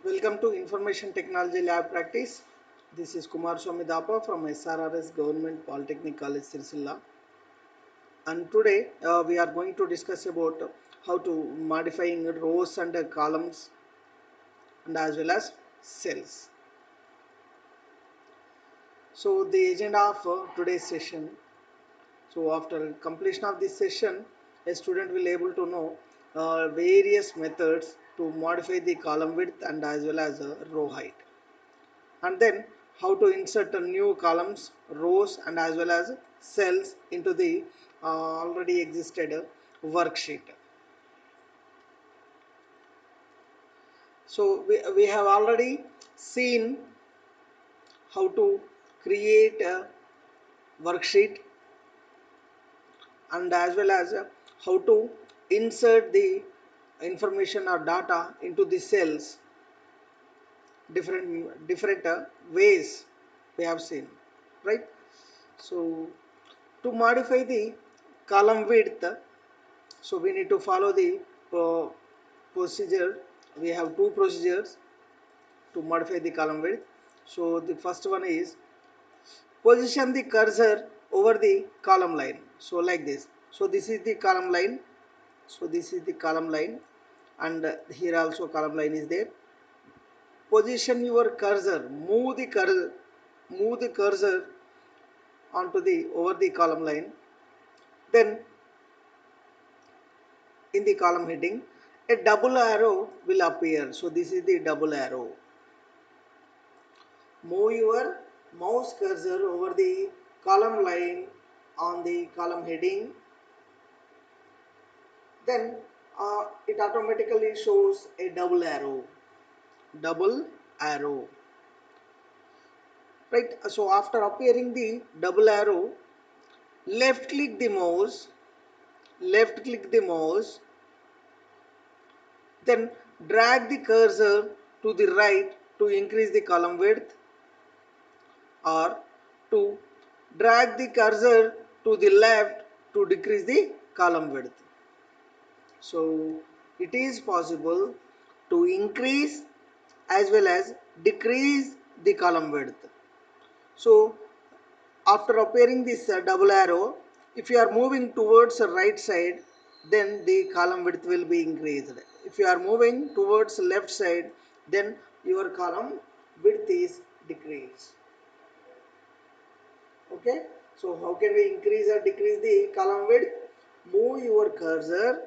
Welcome to Information Technology Lab Practice. This is Kumar Swami Dapa from SRRS Government Polytechnic College, Sirsilla. And today we are going to discuss about how to modifying rows and columns and as well as cells. So the agenda of today's session. So after completion of this session, a student will able to know various methods to modify the column width and as well as row height. And then how to insert new columns, rows and as well as cells into the already existed worksheet. So we have already seen how to create a worksheet and as well as how to insert the information or data into the cells, different ways we have seen, right? So to modify the column width, so we need to follow the uh, procedure. We have two procedures to modify the column width. So the first one is position the cursor over the column line, so like this. So this is the column line, so this is the column line, and here also column line is there. Position your cursor, move the cursor onto the over the column line. Then in the column heading, a double arrow will appear. So this is the double arrow. Move your mouse cursor over the column line on the column heading. Then it automatically shows a double arrow. Double arrow. Right. So after appearing the double arrow, left click the mouse. Left click the mouse. Then drag the cursor to the right to increase the column width, or to drag the cursor to the left to decrease the column width. So it is possible to increase as well as decrease the column width. So after appearing this double arrow, if you are moving towards the right side, then the column width will be increased. If you are moving towards left side, then your column width is decreased. Okay, so how can we increase or decrease the column width? Move your cursor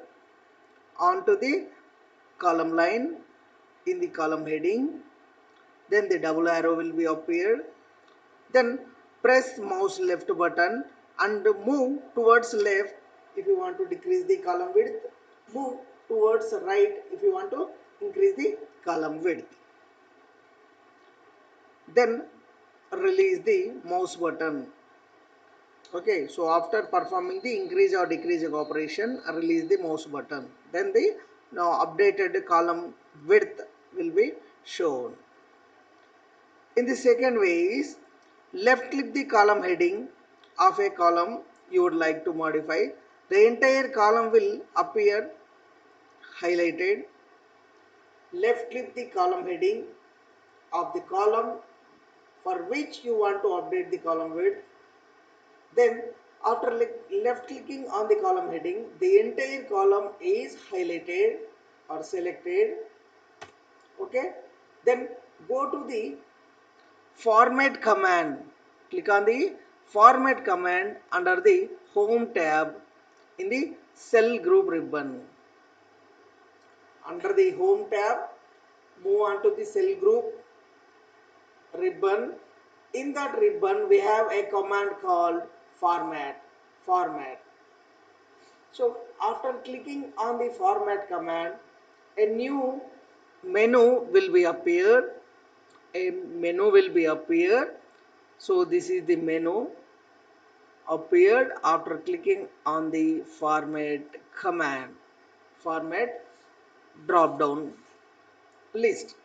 onto the column line in the column heading, then the double arrow will be appeared. Then press mouse left button and move towards left if you want to decrease the column width. Move towards right if you want to increase the column width. Then release the mouse button. Okay, so after performing the increase or decreasing operation, release the mouse button. Then the now updated column width will be shown. In the second way is left click the column heading of a column you would like to modify. The entire column will appear highlighted. Left click the column heading of the column for which you want to update the column width. Then after left clicking on the column heading, the entire column is highlighted or selected. Okay. Then go to the format command. Click on the format command under the home tab in the cell group ribbon. Under the home tab, move on to the cell group ribbon. In that ribbon, we have a command called format. Format. So after clicking on the format command, a new menu will be appeared. A menu will be appeared. So this is the menu appeared after clicking on the format command. Format drop down list.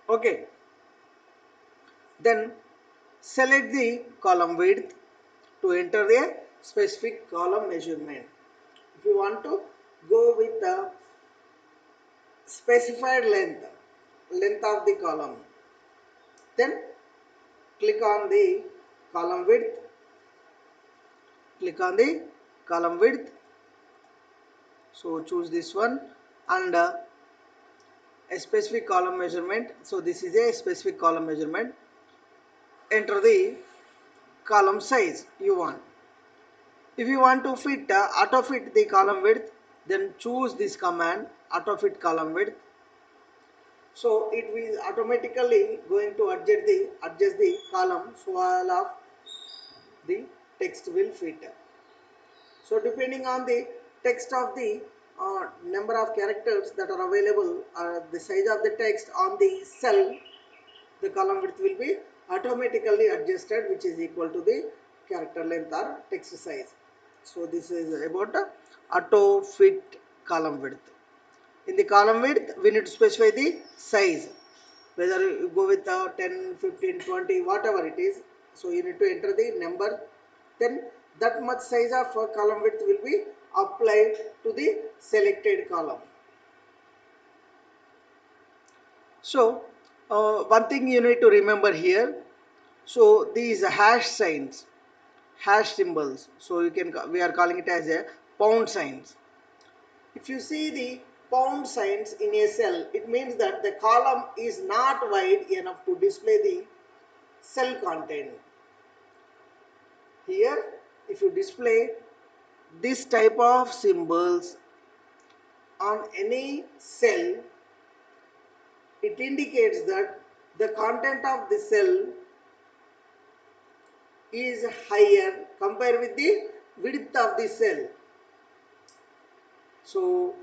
Okay. Then select the column width to enter a specific column measurement. If you want to go with the specified length, length of the column. Then click on the column width, click on the column width. So choose this one, and a specific column measurement. So this is a specific column measurement. Enter the column size you want. If you want to fit auto fit the column width, then choose this command, auto fit column width. So it will automatically going to adjust the column, so all of the text will fit. So depending on the text of the number of characters that are available, the size of the text on the cell, the column width will be automatically adjusted, which is equal to the character length or text size. So this is about auto fit column width. In the column width, we need to specify the size, whether you go with 10, 15, 20, whatever it is. So you need to enter the number, then that much size of column width will be applied to the selected column. So one thing you need to remember here, so these hash signs, hash symbols, so you can, we are calling it as a pound signs. If you see the pound signs in a cell, it means that the column is not wide enough to display the cell content. Here, if you display this type of symbols on any cell, it indicates that the content of the cell is higher compared with the width of the cell. So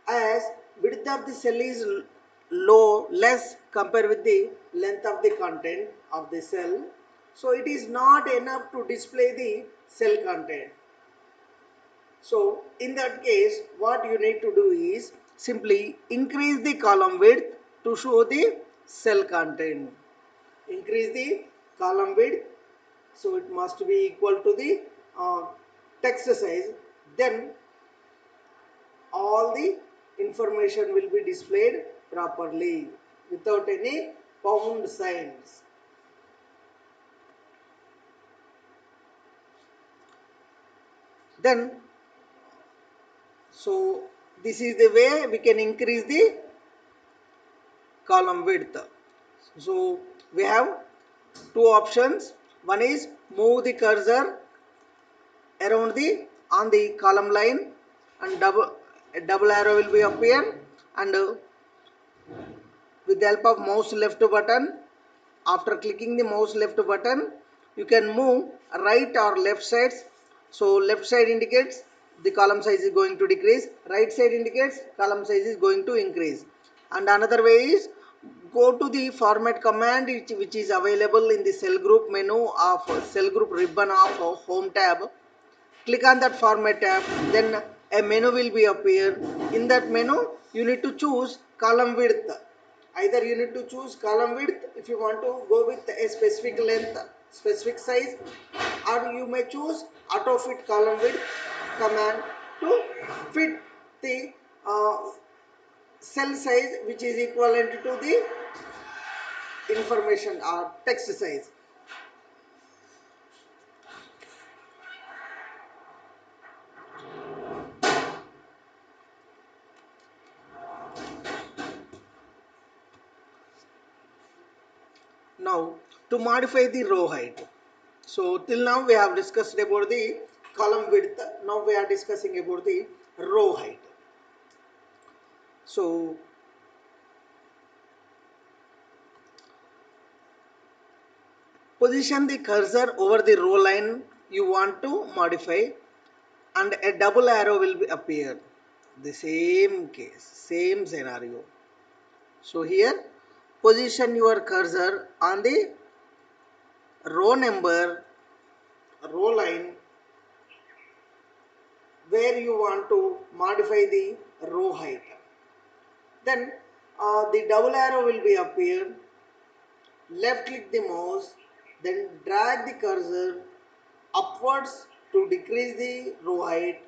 as width of the cell is low, less compared with the length of the content of the cell, so it is not enough to display the cell content. So in that case, what you need to do is simply increase the column width to show the cell content. Increase the column width, so it must be equal to the text size. Then all the information will be displayed properly without any pound signs. Then, so this is the way we can increase the column width. So we have two options. One is move the cursor around the on the column line, and a double arrow will be appear, and with the help of mouse left button, after clicking the mouse left button, you can move right or left sides. So left side indicates the column size is going to decrease, right side indicates column size is going to increase. And another way is go to the format command, which is available in the cell group menu of cell group ribbon of home tab. Click on that format tab, then a menu will be appear. In that menu, you need to choose column width. Either you need to choose column width if you want to go with a specific length, specific size, or you may choose auto fit column width command to fit the uh, cell size, which is equivalent to the information or text size. Now, to modify the row height. So till now we have discussed about the column width. Now we are discussing about the row height. So position the cursor over the row line you want to modify, and a double arrow will be appear. The same case, same scenario. So here position your cursor on the row number, row line where you want to modify the row height. Then the double arrow will be appear. Left click the mouse, then drag the cursor upwards to decrease the row height,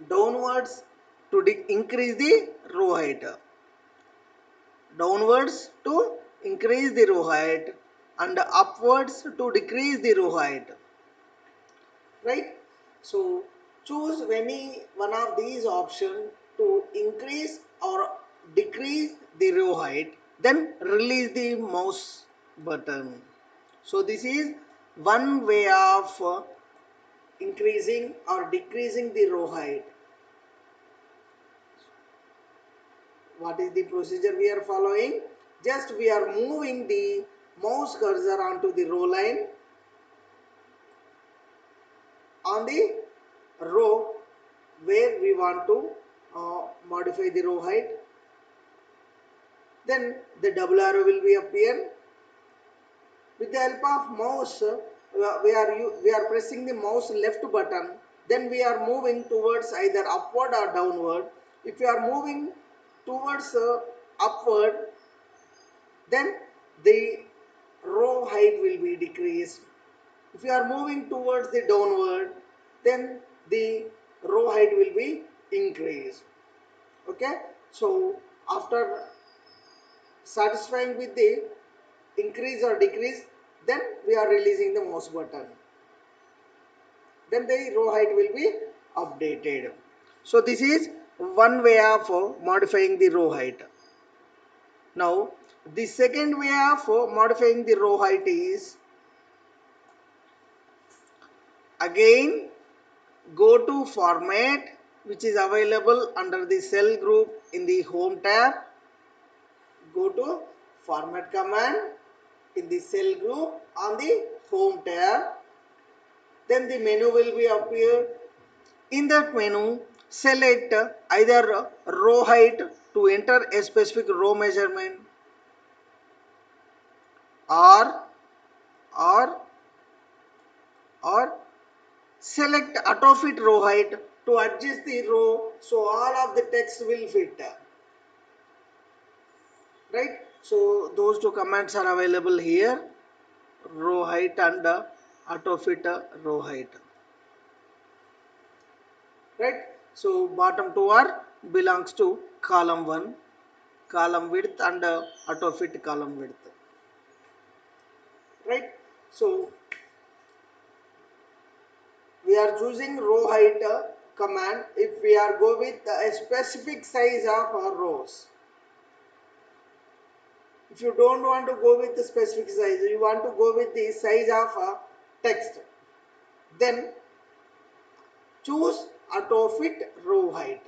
downwards to increase the row height. downwards to increase the row height and upwards to decrease the row height, right? So choose any one of these options to increase or decrease the row height, then release the mouse button. So this is one way of increasing or decreasing the row height. What is the procedure we are following? Just we are moving the mouse cursor onto the row line on the row where we want to modify the row height. Then the double arrow will be appear. With the help of mouse, we are pressing the mouse left button. Then we are moving towards either upward or downward. If you are moving towards upward, then the row height will be decreased. If you are moving towards the downward, then the row height will be increased. Okay, so after satisfying with the increase or decrease, then we are releasing the mouse button, then the row height will be updated. So this is one way of modifying the row height. Now the second way of modifying the row height is, again go to format, which is available under the cell group in the home tab. Go to format command in the cell group on the home tab. Then the menu will be appear. In that menu, select either row height to enter a specific row measurement, or or or select auto fit row height to adjust the row so all of the text will fit, right? So those two commands are available here, row height and auto fit row height, right? So bottom two are belongs to column 1, column width and auto fit column width, right? So we are choosing row height command if we are go with a specific size of our rows. If you don't want to go with the specific size, you want to go with the size of text, then choose auto fit row height.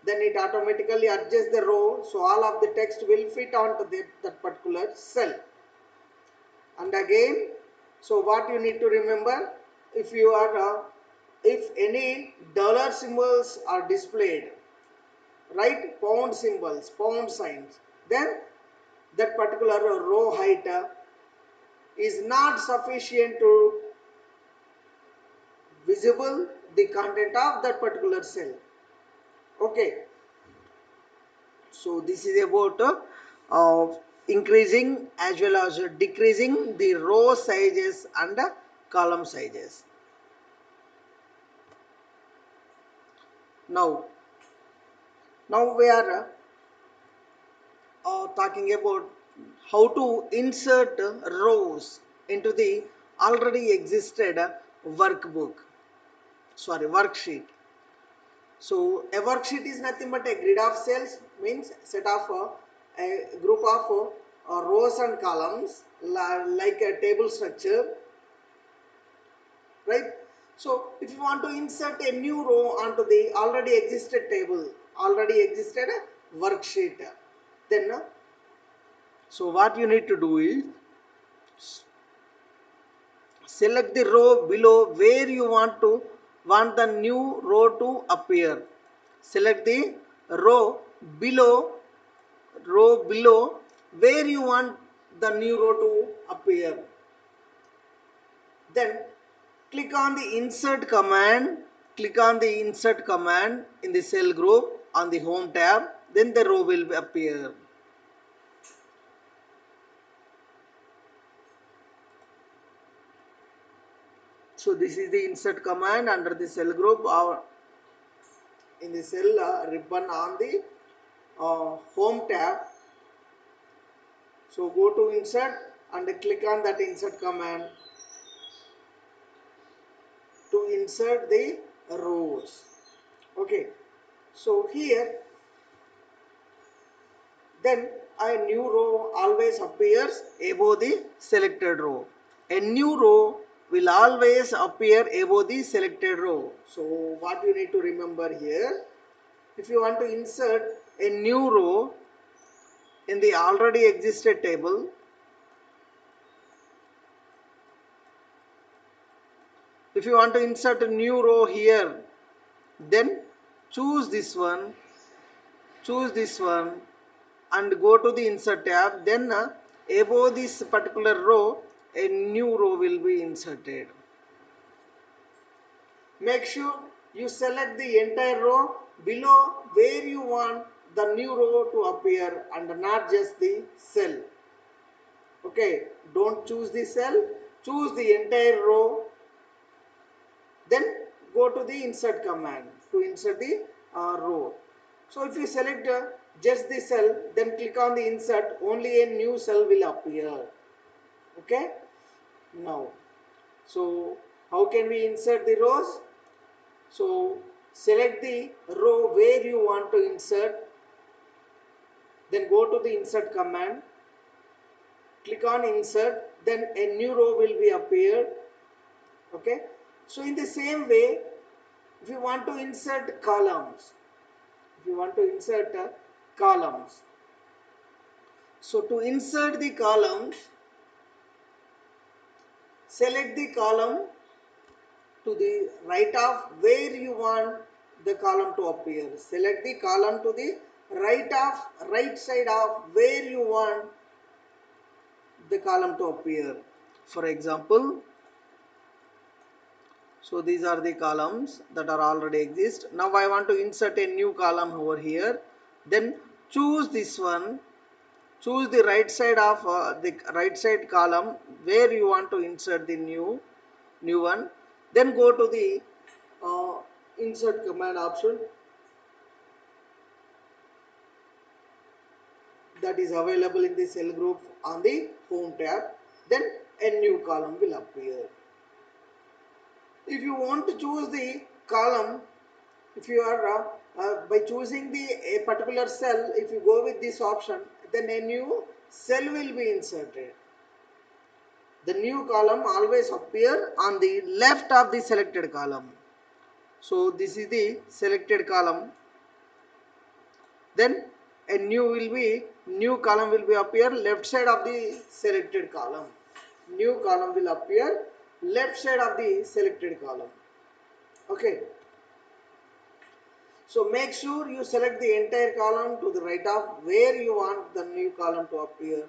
Then it automatically adjusts the row so all of the text will fit onto that particular cell. And again, so what you need to remember, if you are if any dollar symbols are displayed, right, pound symbols, pound signs, then that particular row height is not sufficient to visible the content of that particular cell. Okay, so this is about increasing as well as decreasing the row sizes and column sizes. Now we are talking about how to insert rows into the already existed worksheet. So a worksheet is nothing but a grid of cells, means set of a group of rows and columns like a table structure, right? So if you want to insert a new row onto the already existed table, already existed worksheet, then so what you need to do is select the row below where you want the new row to appear. Select the row below row below where you want the new row to appear. Then click on the insert command. Click on the insert command in the cell group on the home tab. Then the row will appear. So this is the insert command under the cell group or in the cell ribbon on the home tab. So go to insert and click on that insert command to insert the rows. Okay, so here then a new row always appears above the selected row. A new row will always appear above the selected row. So what you need to remember here, if you want to insert a new row in the already existed table, if you want to insert a new row here, then choose this one, choose this one and go to the insert tab. Then above this particular row a new row will be inserted. Make sure you select the entire row below where you want the new row to appear and not just the cell. Okay, don't choose the cell, choose the entire row. Then go to the insert command to insert the row. So if you select just the cell, then click on the insert, only a new cell will appear. Okay, now, so how can we insert the rows? So select the row where you want to insert, then go to the insert command, click on insert, then a new row will be appeared. Okay, so in the same way, if you want to insert columns, if you want to insert columns, so to insert the columns, select the column to the right of where you want the column to appear. Select the column to the right side of where you want the column to appear. For example, so these are the columns that are already exist. Now I want to insert a new column over here. Then choose this one. Choose the right side of the right side column where you want to insert the new one. Then go to the uh, insert command option that is available in the cell group on the home tab. Then a new column will appear. If you want to choose the column, if you are by choosing the a particular cell, if you go with this option, then a new cell will be inserted. The new column always appear on the left of the selected column. So this is the selected column. Then a new column will be appear left side of the selected column. New column will appear left side of the selected column. Okay. So make sure you select the entire column to the right of where you want the new column to appear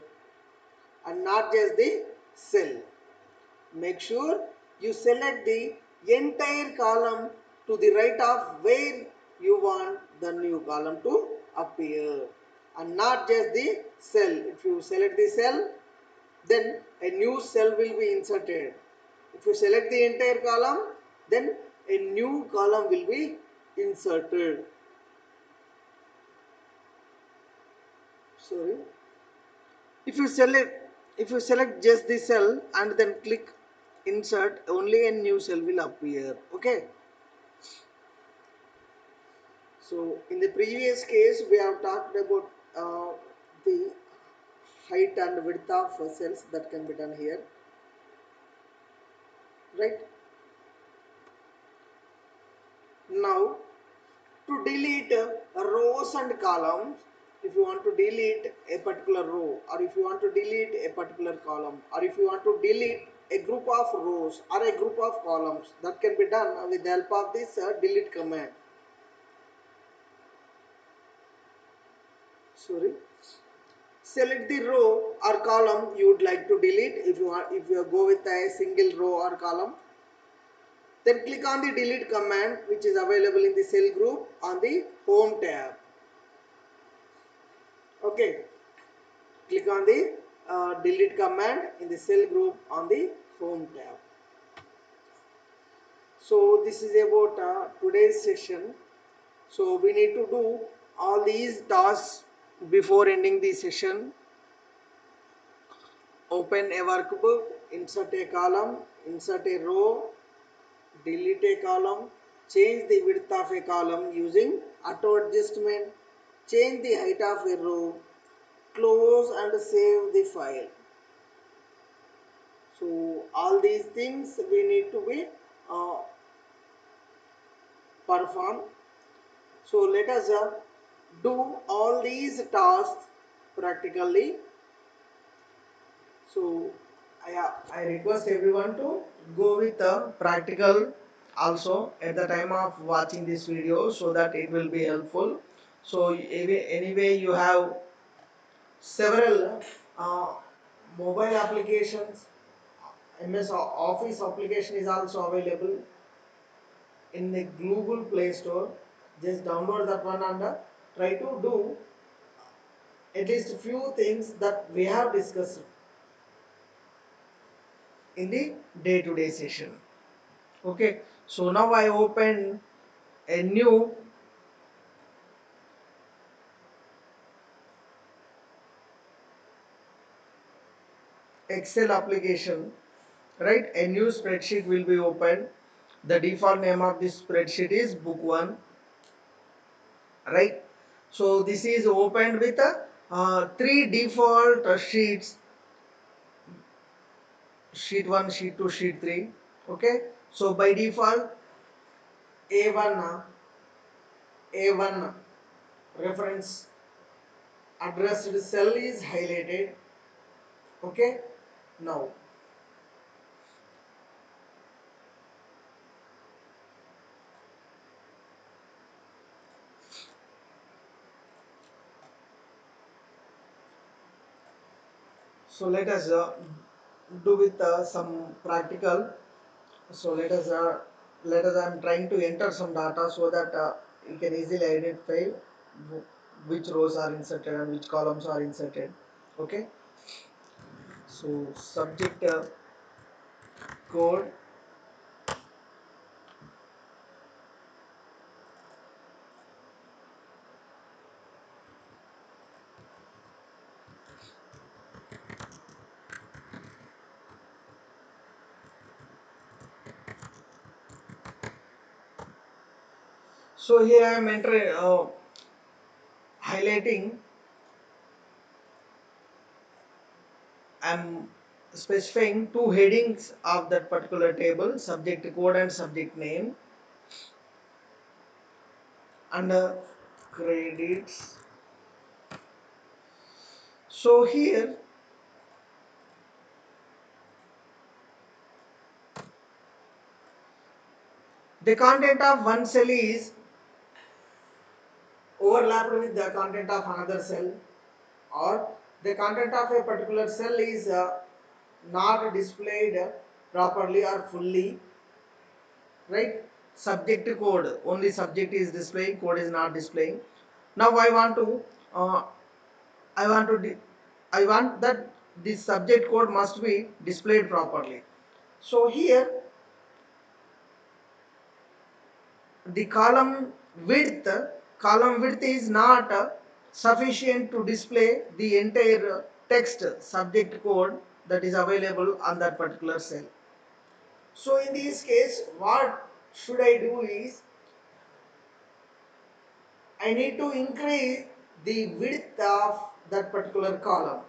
and not just the cell. Make sure you select the entire column to the right of where you want the new column to appear and not just the cell. If you select the cell, then a new cell will be inserted. If you select the entire column, then a new column will be inserted. Sorry. If you select just the cell and then click insert, only a new cell will appear. Okay. So in the previous case, we have talked about the height and width of cells that can be done here, right? Now, to delete rows and columns, if you want to delete a particular row, or if you want to delete a particular column, or if you want to delete a group of rows or a group of columns, that can be done with the help of this delete command. Sorry. Select the row or column you would like to delete. If you go with a single row or column, then click on the delete command which is available in the cell group on the home tab. Okay, click on the delete command in the cell group on the home tab. So this is about today's session. So we need to do all these tasks before ending the session. open a workbook, insert a column, insert a row, delete a column, change the width of a column using auto adjustment, change the height of a row, close and save the file. So all these things we need to be uh, perform. So let us do all these tasks practically. So I request everyone to go with the practical also at the time of watching this video so that it will be helpful. So anyway you have several mobile applications. MS Office application is also available in the Google Play Store. Just download that one and try to do at least few things that we have discussed in the day-to-day session. Okay, so now I open a new Excel application, right? A new spreadsheet will be opened. The default name of this spreadsheet is book 1, right? So this is opened with three default sheets, sheet 1, sheet 2, sheet 3. Okay, so by default A1 A1 reference addressed cell is highlighted. Okay, now so let us do with some practical. So let us I'm trying to enter some data so that you can easily identify which rows are inserted and which columns are inserted. Okay, so subject code. So here I am entering highlighting. I'm specifying two headings of that particular table: subject code and subject name. Under credits, so here the content of one cell is overlapped with the content of another cell, or the content of a particular cell is not displayed properly or fully, right? Subject code, only subject is displaying, code is not displaying. Now uh, I want to I want that this subject code must be displayed properly. So here the column width is not sufficient to display the entire text subject code that is available on that particular cell. So in this case what should I do is I need to increase the width of that particular column,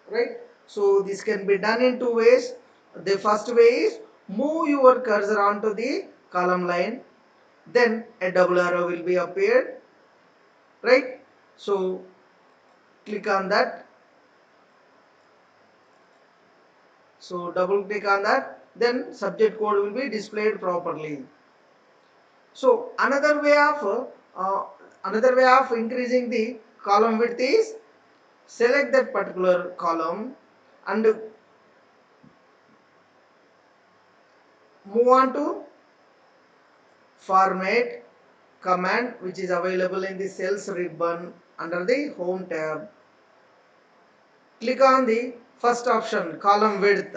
right? So this can be done in two ways. The first way is move your cursor onto the column line, then a double arrow will be appeared, right? So click on that. So double click on that, then subject code will be displayed properly. So uh, another way of increasing the column width is select that particular column and move on to format command, which is available in the cells ribbon under the home tab. Click on the first option, column width.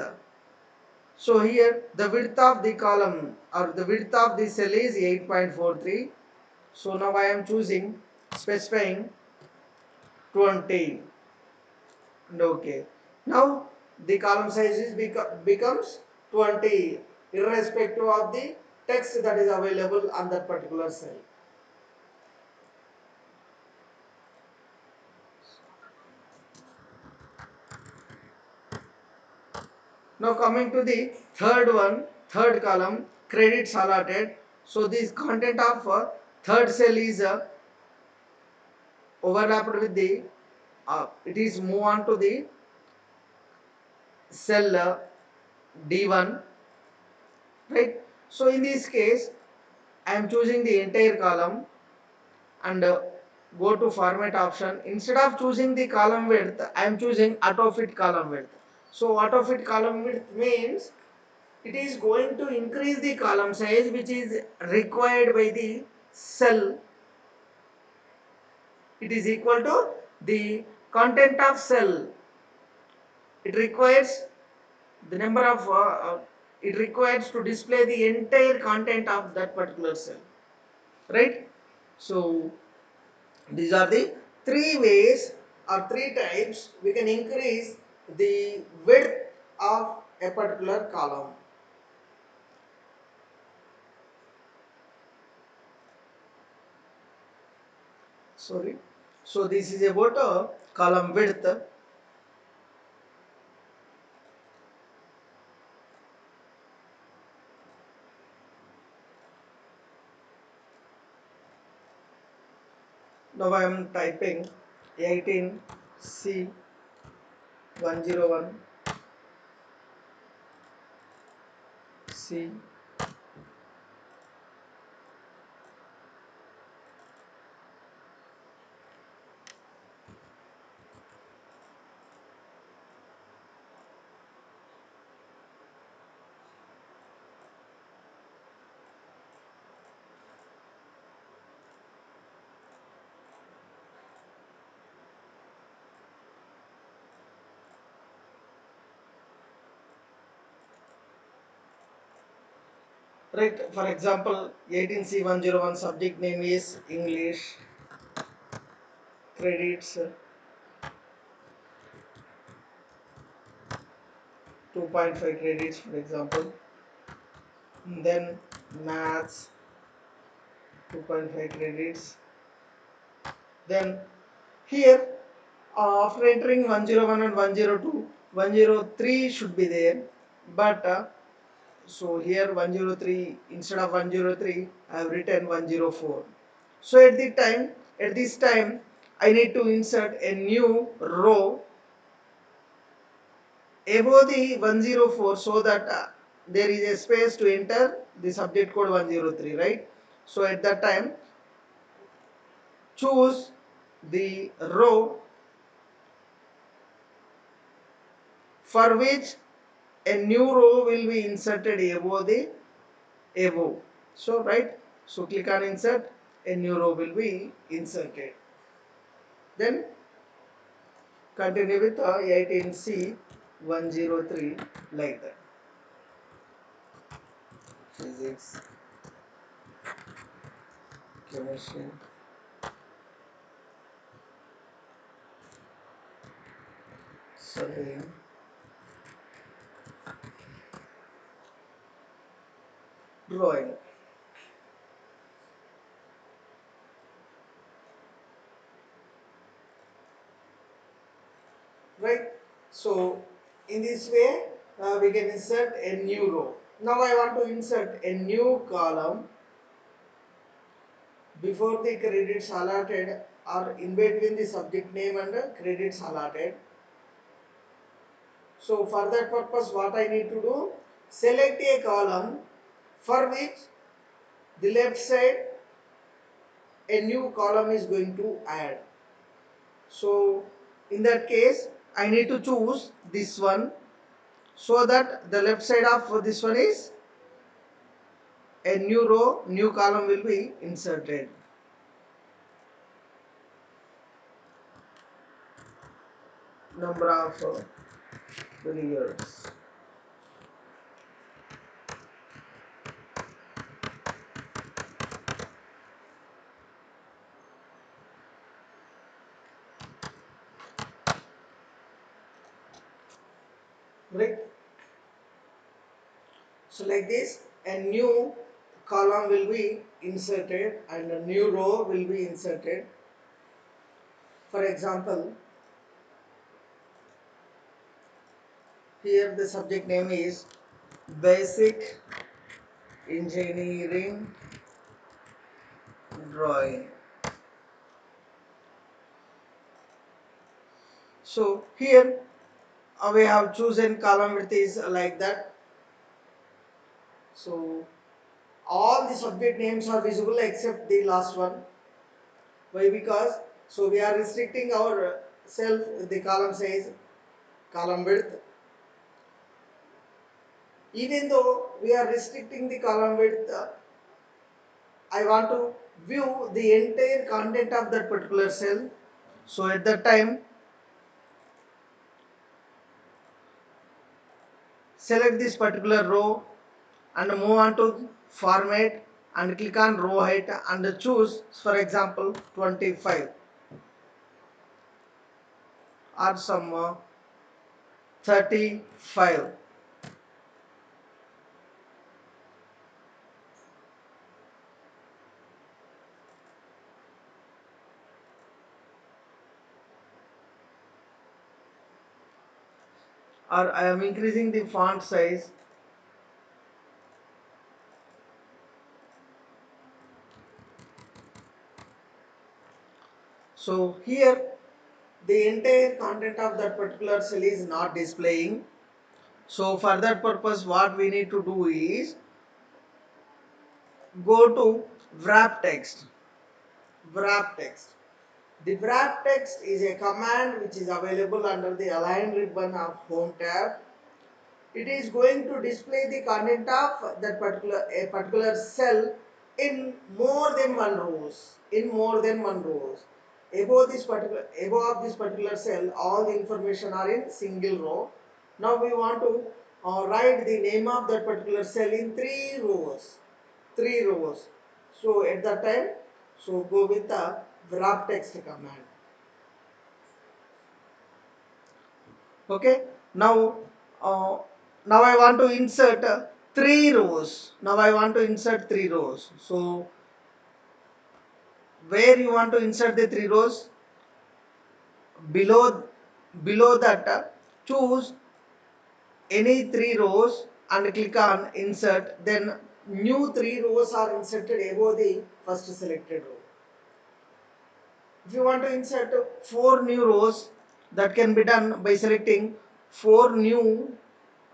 So here the width of the column or the width of the cell is 8.43. So now I am choosing specifying 20 and okay. Now the column size is becomes 20 irrespective of the text that is available on that particular cell. Now coming to the third one, third column, credits allotted. So this content of third cell is overlapped with the, it is move on to the cell D1, right? So in this case, I am choosing the entire column and go to format option. Instead of choosing the column width, I am choosing auto fit column width. So auto fit column width means it is going to increase the column size which is required by the cell. It is equal to the content of cell. It requires the number of it requires to display the entire content of that particular cell, right? So these are the three ways or three types we can increase the width of a particular column. Sorry. So this is about column width. Now I am typing 18C101 C, right? For example, 18C101 subject name is English, credits 2.5 credits for example, and then maths 2.5 credits. Then here after entering 101 and 102, 103 should be there, but so here 103 instead of 103 I have written 104. So at this time I need to insert a new row above the 104 so that there is a space to enter the subject code 103, right? So at that time choose the row for which a new row will be inserted above the above. So right, so click on insert, a new row will be inserted. Then continue with 18C103 like that. Physics, chemistry, surveying, drawing. Right? So in this way we can insert a new row. Now I want to insert a new column before the credits allotted or in between the subject name and the credits allotted. So for that purpose what I need to do, select a column for which the left side a new column is going to add. So in that case I need to choose this one so that the left side of this one is a new row, new column will be inserted. Number of years. right? So like this, a new column will be inserted and a new row will be inserted. For example, here the subject name is basic engineering drawing. So here we have chosen column width is like that. So all the subject names are visible except the last one. Why? Because so we are restricting our self, the column size, column width. Even though we are restricting the column width, I want to view the entire content of that particular cell. So at that time, select this particular row and move on to format and click on row height and choose, for example, 25 or some 35. Or I am increasing the font size. So here the entire content of that particular cell is not displaying. So for that purpose what we need to do is go to wrap text. Wrap text. The wrap text is a command which is available under the align ribbon of home tab. It is going to display the content of that particular cell in more than one rows. In more than one rows. Above this particular cell, all the information are in single row. Now we want to write the name of that particular cell in three rows. Three rows. So at that time, so go with the wrap text command. Okay, now uh, now I want to insert three rows. Now I want to insert three rows. So where you want to insert the three rows? Below that, choose any three rows and click on insert. Then new three rows are inserted above the first selected row. If you want to insert four new rows, that can be done by selecting four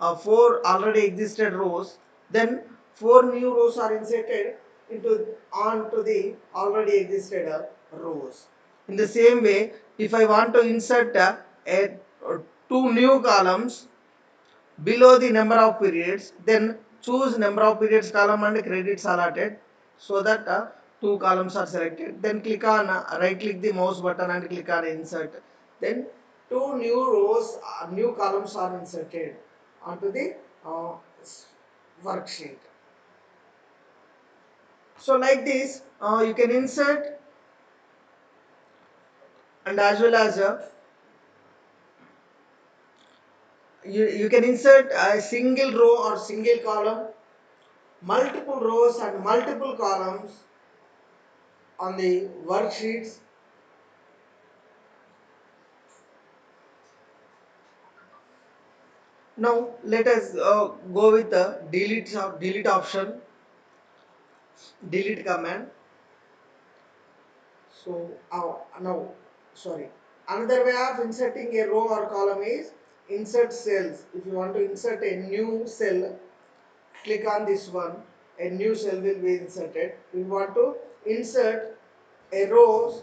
already existed rows. Then four new rows are inserted into onto the already existed rows. In the same way, if I want to insert two new columns below the number of periods, then choose number of periods column and credits allotted, so that two columns are selected. Then click on right click the mouse button and click on insert. Then two new rows, new columns are inserted onto the uh, worksheet. So like this, you can insert and as well as you can insert a single row or single column, multiple rows and multiple columns on the worksheets. Now let us go with the delete option, delete command. So now, sorry. Another way of inserting a row or column is insert cells. If you want to insert a new cell, click on this one. A new cell will be inserted. If you want to insert a row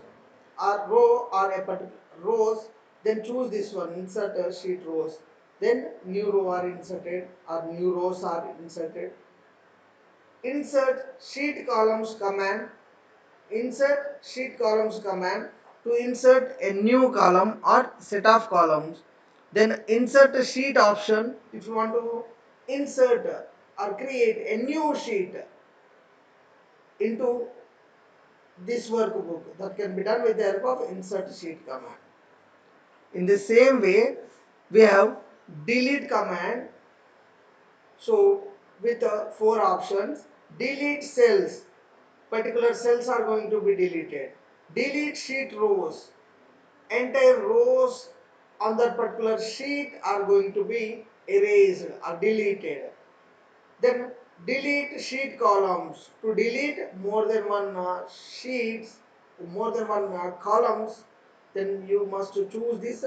or a particular rows, then choose this one. Insert a sheet rows. Then new row are inserted or new rows are inserted. Insert sheet columns command. Insert sheet columns command to insert a new column or set of columns. Then insert a sheet option if you want to insert or create a new sheet into this workbook. That can be done with the help of insert sheet command. In the same way, we have delete command. So with four options, delete cells, particular cells are going to be deleted. Delete sheet rows, entire rows on that particular sheet are going to be erased or deleted. Then delete sheet columns. To delete more than one sheets, more than one columns, then you must choose this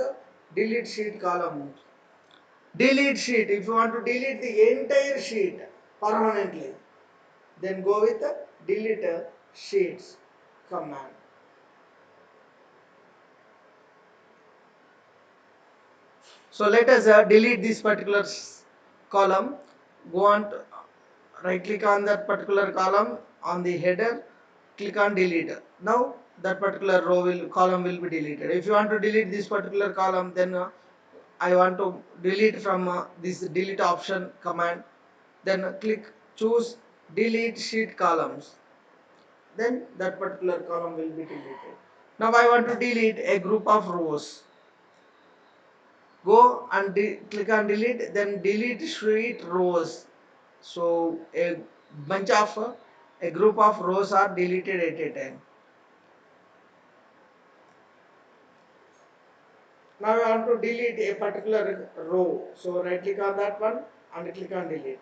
delete sheet column. Delete sheet, if you want to delete the entire sheet permanently, then go with the delete sheets command. So let us delete this particular column. Go on to right click on that particular column on the header, click on delete. Now that particular column will be deleted. If you want to delete this particular column, then I want to delete from this delete option command, then click choose delete sheet columns, then that particular column will be deleted. Now I want to delete a group of rows. Go and click on delete, then delete sheet rows. So a bunch of a group of rows are deleted at a time. Now I want to delete a particular row. So right click on that one and click on delete.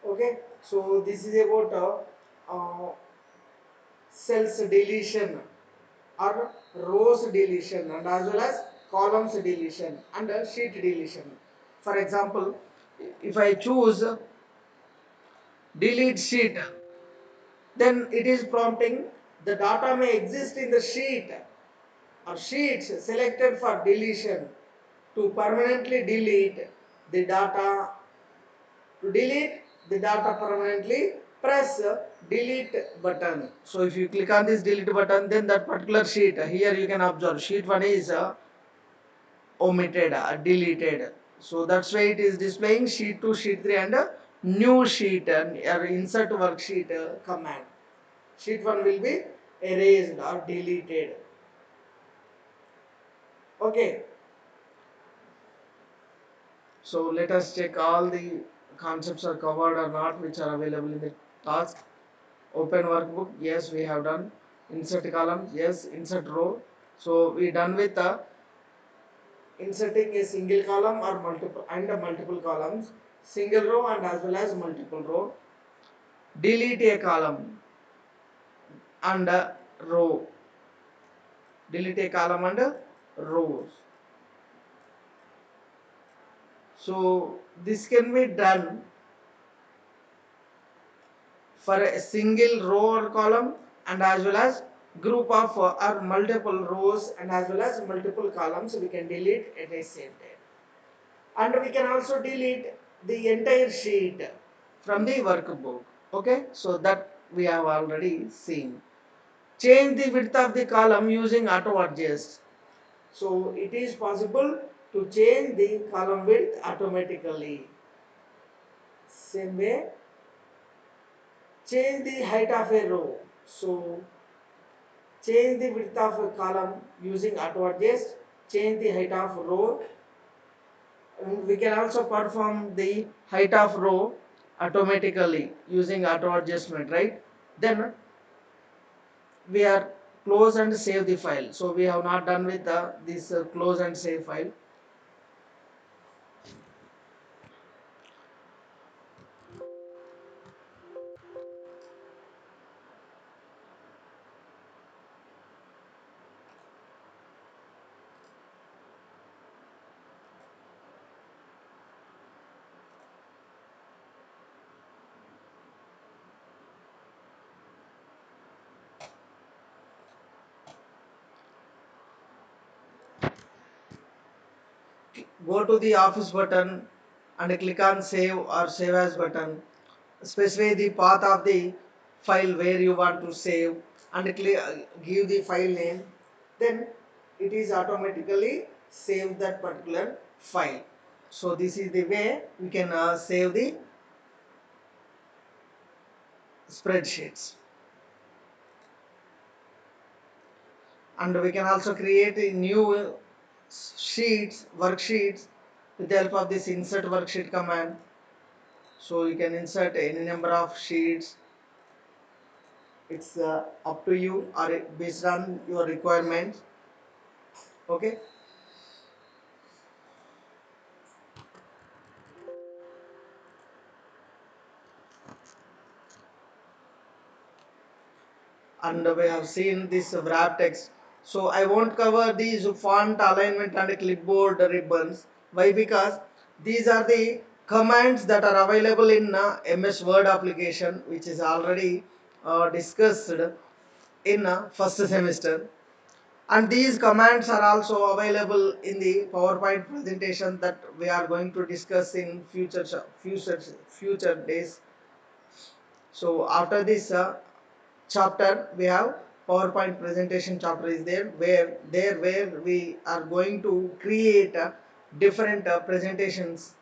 Okay, so this is about cells deletion or rows deletion and as well as columns deletion and sheet deletion. For example, if I choose delete sheet, then it is prompting the data may exist in the sheet or sheets selected for deletion. To permanently delete the data, to delete the data permanently, press delete button. So if you click on this delete button, then that particular sheet, here you can observe sheet 1 is omitted, deleted. So that's why it is displaying sheet 2, sheet 3 and new sheet and insert worksheet command. Sheet 1 will be erased or deleted. Okay. So let us check all the concepts are covered or not which are available in the task. Open workbook, yes we have done. Insert columns, yes. Insert row. So we done with inserting a single column or multiple columns, single row and as well as multiple row. Delete a column and row. Delete a column and rows. So this can be done for a single row or column and as well as group of or multiple rows and as well as multiple columns we can delete at the same time. And we can also delete the entire sheet from the workbook. Okay, so that we have already seen. Change the width of the column using auto adjust. So it is possible to change the column width automatically. Same way, change the height of a row. So change the width of a column using auto adjust, change the height of row, and we can also perform the height of row automatically using auto adjustment, right? Then we are close and save the file. So we have not done with this close and save file. Go to the office button and click on save or save as button. Specify the path of the file where you want to save and give the file name. Then it is automatically save that particular file. So this is the way we can save the spreadsheets. and we can also create a new sheets, worksheets, with the help of this insert worksheet command. So you can insert any number of sheets. It's up to you or based on your requirements. Okay. And we have seen this wrap text. So I won't cover these font alignment and clipboard ribbons. Why? Because these are the commands that are available in MS Word application, which is already discussed in first semester. And these commands are also available in the PowerPoint presentation that we are going to discuss in future days. So after this chapter, we have PowerPoint presentation chapter is there, where we are going to create different presentations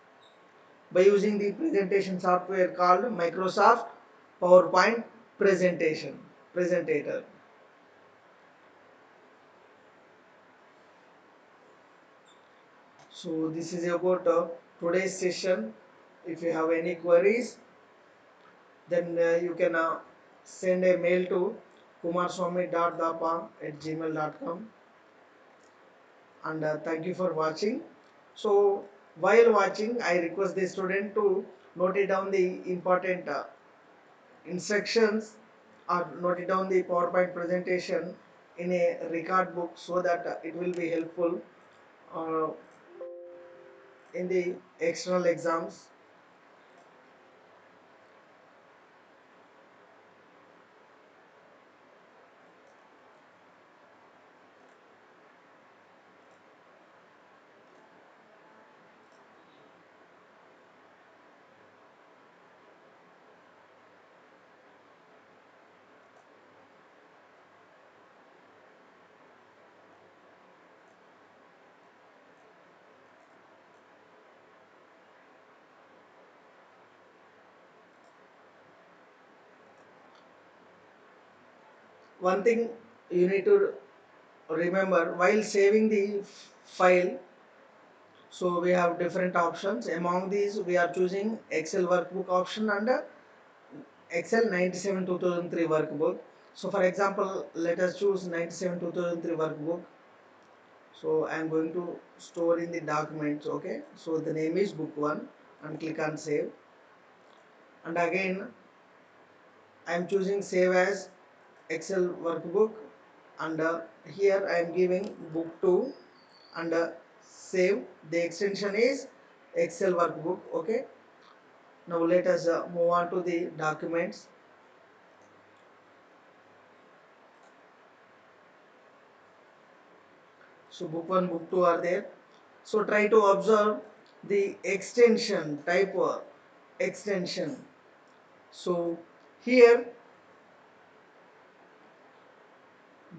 by using the presentation software called Microsoft PowerPoint presentation presentator. So this is about today's session. If you have any queries, then you can send a mail to kumarswamy.dapa@gmail.com. And thank you for watching. So while watching, I request the student to note it down the important instructions, or note it down the PowerPoint presentation in a record book, so that it will be helpful uh, in the external exams. One thing you need to remember while saving the file, so we have different options. Among these, we are choosing Excel workbook option and Excel 97 2003 workbook. So for example, let us choose 97 2003 workbook. So I am going to store in the documents. Okay, so the name is book 1 and click on save. And again, I am choosing save as Excel workbook, and here I am giving book 2 and save. The extension is Excel workbook. Okay, now let us move on to the documents. So book 1, book 2 are there. So try to observe the extension type extension. So here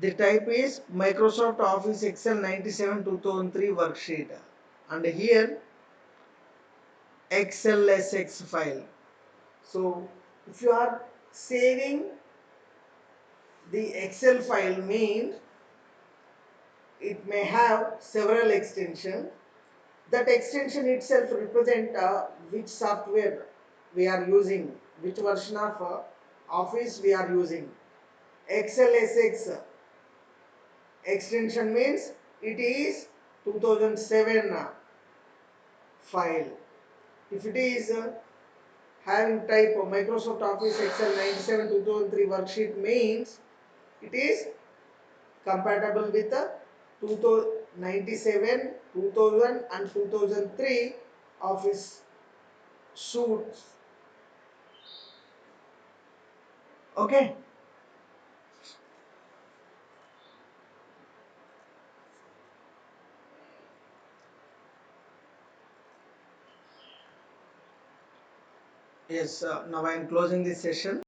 the type is Microsoft Office Excel 97 2003 worksheet, and here XLSX file. So if you are saving the Excel file, means it may have several extensions. That extension itself represent which software we are using, which version of Office we are using. XLSX extension means it is 2007 file. If it is having type of Microsoft Office Excel 97 2003 worksheet, means it is compatible with the 97, 2000 and 2003 Office suits. Okay. Yes, now I am closing this session.